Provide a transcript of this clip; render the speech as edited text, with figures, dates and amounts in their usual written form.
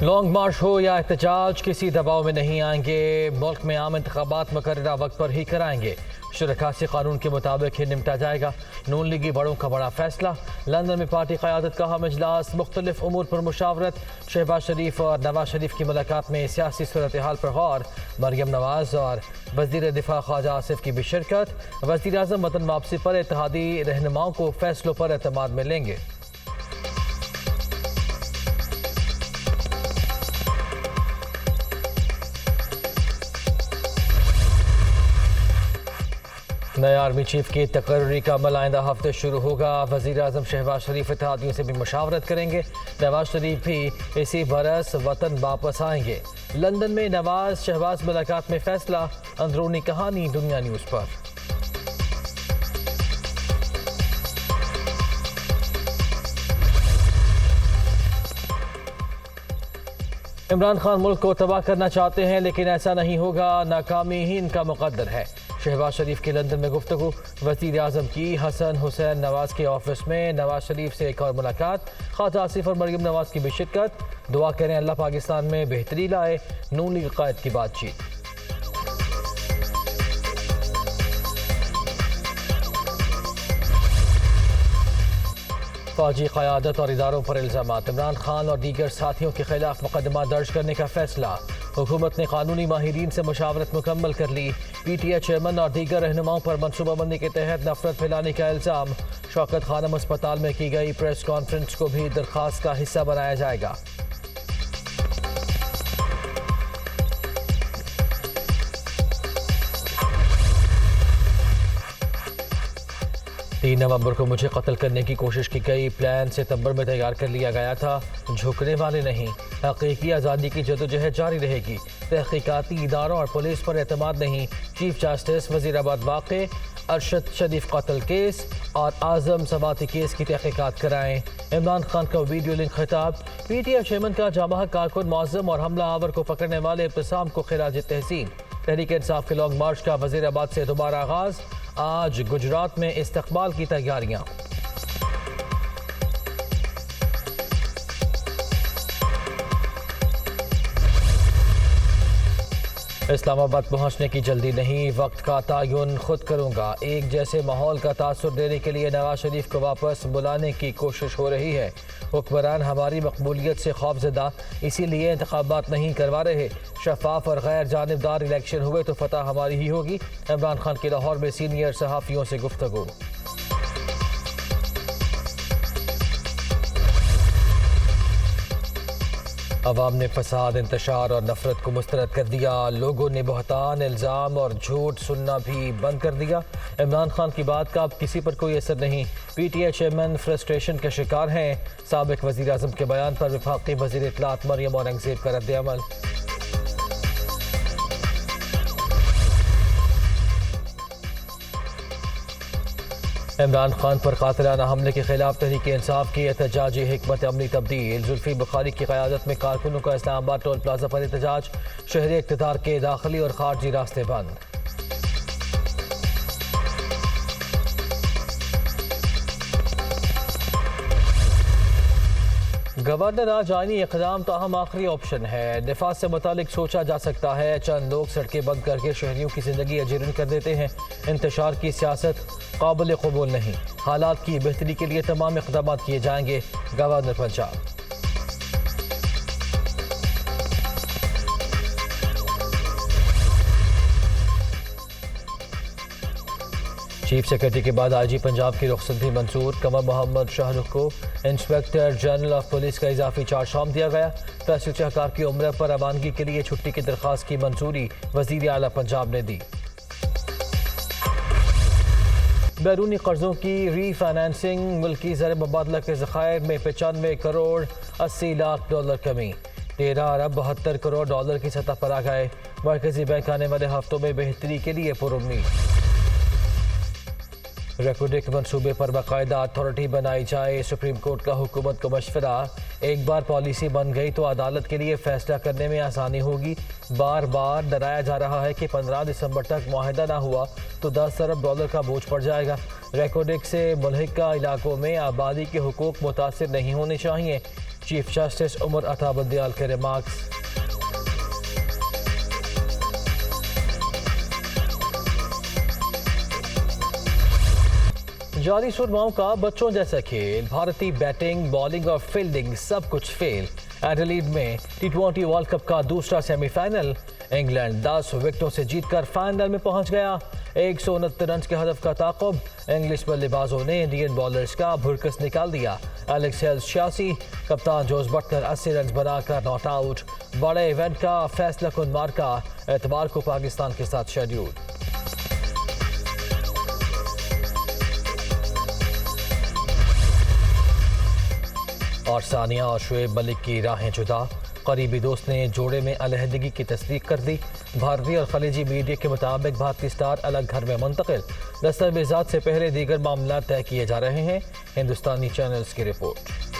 Long मार्च हो या एहतजाज, किसी दबाव में नहीं आएंगे। मुल्क में आम इंतखाबात मुकर्ररा वक्त पर ही कराएंगे। शरकासी कानून के मुताबिक ही निपटा जाएगा। नून लीगी बड़ों का बड़ा फैसला। लंदन में पार्टी क़यादत का अहम इजलास। मुख्तलिफ उमूर पर मुशावरत। शहबाज शरीफ और नवाज शरीफ की मुलाकात में सियासी सूरत हाल पर गौर। मरियम नवाज और वज़ीर दिफा ख्वाजा आसिफ की भी शिरकत। वज़ीर आज़म वतन वापसी पर इत्तेहादी रहनुमाओं को फैसलों पर एतमाद में लेंगे। नए आर्मी चीफ की तकर्री का अमल आइंदा हफ्ते शुरू होगा। वज़ीर आज़म शहबाज शरीफ इत्तेहादियों से भी मुशावरत करेंगे। नवाज शरीफ भी इसी बरस वतन वापस आएंगे। लंदन में नवाज शहबाज मुलाकात में फैसला। अंदरूनी कहानी दुनिया न्यूज़ पर। इमरान खान मुल्क को तबाह करना चाहते हैं, लेकिन ऐसा नहीं होगा। नाकामी ही इनका मुकद्दर है। शहबाज शरीफ की लंदन में गुफ्तगू। वज़ीर आज़म की हसन हुसैन नवाज के ऑफिस में नवाज शरीफ से एक और मुलाकात। ख्वाजा आसिफ और मरियम नवाज की भी शिरकत। दुआ करें अल्लाह पाकिस्तान में बेहतरी लाए। नून लीग क़ायद की बातचीत। फौजी क़यादत और इदारों पर इल्ज़ामात। इमरान खान और दीगर साथियों के खिलाफ मुकदमा दर्ज करने का फैसला। हुकूमत ने कानूनी माहिरीन से मुशावरत मुकम्मल कर ली। PTI चेयरमैन और दीगर रहनुमाओं पर मनसूबाबंदी के तहत नफरत फैलाने का इल्ज़ाम। शौकत खानम अस्पताल में की गई प्रेस कॉन्फ्रेंस को भी दरख्वास्त का हिस्सा बनाया जाएगा। 3 नवंबर को मुझे कत्ल करने की कोशिश की गई। प्लान सितंबर में तैयार कर लिया गया था। झुकने वाले नहीं। हकीकी आज़ादी की जदोजहद जारी रहेगी। तहकीकाती इदारों और पुलिस पर एतमाद नहीं। चीफ जस्टिस वज़ीराबाद वाक़े, अरशद शरीफ कत्ल केस और आज़म समाती केस की तहकीकात कराएं। इमरान खान का वीडियो लिंक खिताब। PTI चेयरमैन का जामा कारकुन मुअज़्ज़म और हमला आवर को पकड़ने वाले इब्तिसाम को खिराज तहसीन। तहरीक इंसाफ के लॉन्ग मार्च का वज़ीराबाद से दोबारा आगाज़। आज गुजरात में इस्तकबाल की तैयारियां। इस्लामाबाद पहुंचने की जल्दी नहीं। वक्त का तयन खुद करूंगा। एक जैसे माहौल का तासुर देने के लिए नवाज शरीफ को वापस बुलाने की कोशिश हो रही है। हुक्मरान हमारी मकबूलियत से खौफजदा, इसीलिए इंतखाबात नहीं करवा रहे। शफाफ और गैर जानिबदार इलेक्शन हुए तो फतह हमारी ही होगी। इमरान खान की लाहौर में सीनियर सहाफ़ियों से गुफ्तगू। अवाम ने फसाद, इंतशार और नफरत को मुस्तरद कर दिया। लोगों ने बहतान, इल्ज़ाम और झूठ सुनना भी बंद कर दिया। इमरान खान की बात का अब किसी पर कोई असर नहीं। PTI चेयरमैन फ्रस्ट्रेशन का शिकार हैं। साबिक वज़ीर आज़म के बयान पर वफाकी वज़ीर इत्तलात मरियम औरंगज़ेब का रद्द-ए-अमल। इमरान खान पर कातिलाना हमले के खिलाफ तहरीक इंसाफ की एहतजाजी हिकमत अमली तब्दील। जुल्फी बुखारी की क़यादत में कारकुनों का इस्लामाबाद टोल प्लाजा पर एहतजाज। शहरी इक़्तिदार के दाखिली और खारजी रास्ते बंद। गवर्नर आज आईनी इक़दाम ताहम आखिरी ऑप्शन है। दिफा से मुतालिक सोचा जा सकता है। चंद लोग सड़कें बंद करके शहरियों की जिंदगी अजीरन कर देते हैं। इंतशार की सियासत काबिल कबूल नहीं। हालात की बेहतरी के लिए तमाम इक़दाम किए जाएंगे। गवर्नर पंजाब। चीफ सेक्रेटरी के बाद IG पंजाब की रुखसत भी मंजूर। कमर मोहम्मद शाहरुख को इंस्पेक्टर जनरल ऑफ पुलिस का इजाफी चार्ज सौंप दिया गया। तहसील शहकार की उम्र पर रवानगी के लिए छुट्टी की दरख्वास्त की मंजूरी वज़ीर आला पंजाब ने दी। बैरूनी कर्जों की रीफाइनेंसिंग। मुल्की ज़र मुबादला के ज़खायर में 95 करोड़ 80 लाख डॉलर कमी। 13 अरब 72 करोड़ डॉलर की सतह पर आ गए। मरकजी बैंक आने वाले हफ्तों में बेहतरी के लिए पुरुम्मीद। रेकोडेक मनसूबे पर बाकायदा अथॉरिटी बनाई जाए। सुप्रीम कोर्ट का हुकूमत को मशवरा। एक बार पॉलिसी बन गई तो अदालत के लिए फैसला करने में आसानी होगी। बार बार डराया जा रहा है कि 15 दिसंबर तक मुआहिदा ना हुआ तो 10 अरब डॉलर का बोझ पड़ जाएगा। रेकोडेक से मुल्हिका इलाकों में आबादी के हुकूक मुतासिर नहीं होने चाहिए। चीफ जस्टिस उमर अता बंदयाल के रिमार्क्स। जारी सुरमाओं का बच्चों जैसा खेल, भारतीय बैटिंग, बॉलिंग और फील्डिंग सब कुछ फेल। एडिलेड में T20 वर्ल्ड कप का दूसरा सेमीफाइनल, इंग्लैंड 10 विकेटों से जीतकर फाइनल में पहुंच गया। 169 रन के हदफ का ताक़ुब, इंग्लिश बल्लेबाजों ने इंडियन बॉलर्स का भुरकस निकाल दिया। एलेक्स हेल्स 86, कप्तान जोस बटलर 80 रन बनाकर नॉट आउट। बड़े इवेंट का फैसला कुन मार्का एतवार को पाकिस्तान के साथ शेड्यूल। और सानिया और शुएब मलिक की राहें जुदा, करीबी दोस्त ने जोड़े में अलहदगी की तस्दीक कर दी। भारतीय और खलीजी मीडिया के मुताबिक भारतीय स्टार अलग घर में मुंतकिल, दस्तावेजात से पहले दीगर मामला तय किए जा रहे हैं। हिंदुस्तानी चैनल्स की रिपोर्ट।